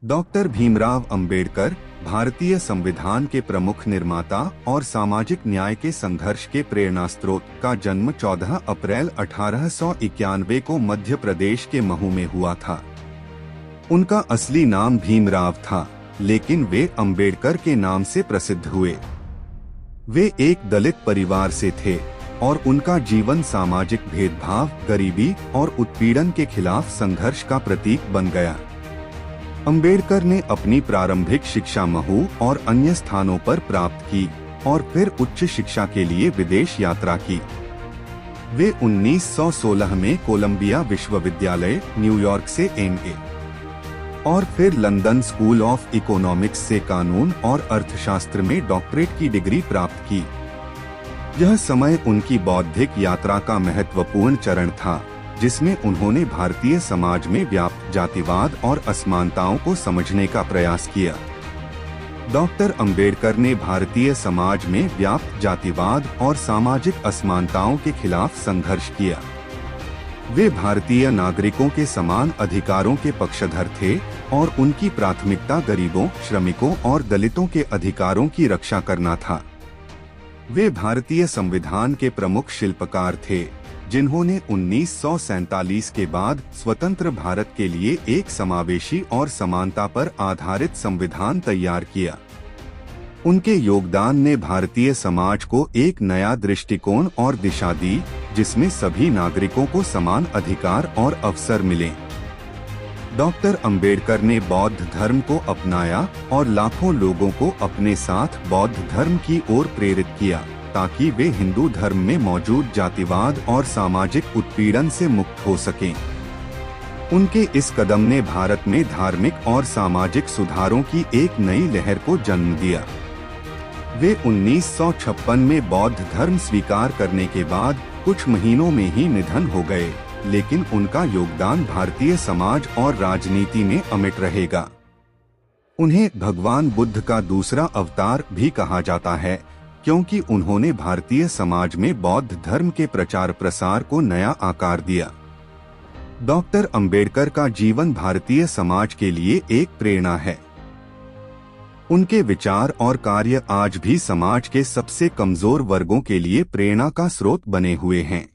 Doctor Bhimrao Ambedkar भारतीय संविधान के प्रमुख निर्माता और सामाजिक न्याय के संघर्ष के प्रेरणास्त्रोत का जन्म 14 अप्रैल 1891 को मध्य प्रदेश के महू में हुआ था। उनका असली नाम भीमराव था, लेकिन वे अंबेडकर के नाम से प्रसिद्ध हुए। वे एक दलित परिवार से थे और उनका जीवन सामाजिक भेदभाव, गरीबी और उत्पीड़न के खिलाफ संघर्ष का प्रतीक बन गया। अंबेडकर ने अपनी प्रारंभिक शिक्षा महू और अन्य स्थानों पर प्राप्त की और फिर उच्च शिक्षा के लिए विदेश यात्रा की। वे 1916 में कोलंबिया विश्वविद्यालय, न्यूयॉर्क से एमए और फिर लंदन स्कूल ऑफ इकोनॉमिक्स से कानून और अर्थशास्त्र में डॉक्टरेट की डिग्री प्राप्त की। यह समय उनकी बौद्धिक यात्रा का महत्वपूर्ण चरण था, जिसमें उन्होंने भारतीय समाज में व्याप्त जातिवाद और असमानताओं को समझने का प्रयास किया। डॉक्टर अंबेडकर ने भारतीय समाज में व्याप्त जातिवाद और सामाजिक असमानताओं के खिलाफ संघर्ष किया। वे भारतीय नागरिकों के समान अधिकारों के पक्षधर थे और उनकी प्राथमिकता गरीबों, श्रमिकों और दलितों के अधिकारों की रक्षा करना था। वे भारतीय संविधान के प्रमुख शिल्पकार थे, जिन्होंने 1947 के बाद स्वतंत्र भारत के लिए एक समावेशी और समानता पर आधारित संविधान तैयार किया। उनके योगदान ने भारतीय समाज को एक नया दृष्टिकोण और दिशा दी, जिसमें सभी नागरिकों को समान अधिकार और अवसर मिले। डॉक्टर अंबेडकर ने बौद्ध धर्म को अपनाया और लाखों लोगों को अपने साथ बौद्ध धर्म की ओर प्रेरित किया, ताकि वे हिंदू धर्म में मौजूद जातिवाद और सामाजिक उत्पीड़न से मुक्त हो सकें। उनके इस कदम ने भारत में धार्मिक और सामाजिक सुधारों की एक नई लहर को जन्म दिया। वे 1956 में बौद्ध धर्म स्वीकार करने के बाद कुछ महीनों में ही निधन हो गए, लेकिन उनका योगदान भारतीय समाज और राजनीति में अमिट रहेगा। उन्हें भगवान बुद्ध का दूसरा अवतार भी कहा जाता है, क्योंकि उन्होंने भारतीय समाज में बौद्ध धर्म के प्रचार प्रसार को नया आकार दिया। डॉक्टर अंबेडकर का जीवन भारतीय समाज के लिए एक प्रेरणा है। उनके विचार और कार्य आज भी समाज के सबसे कमजोर वर्गों के लिए प्रेरणा का स्रोत बने हुए हैं।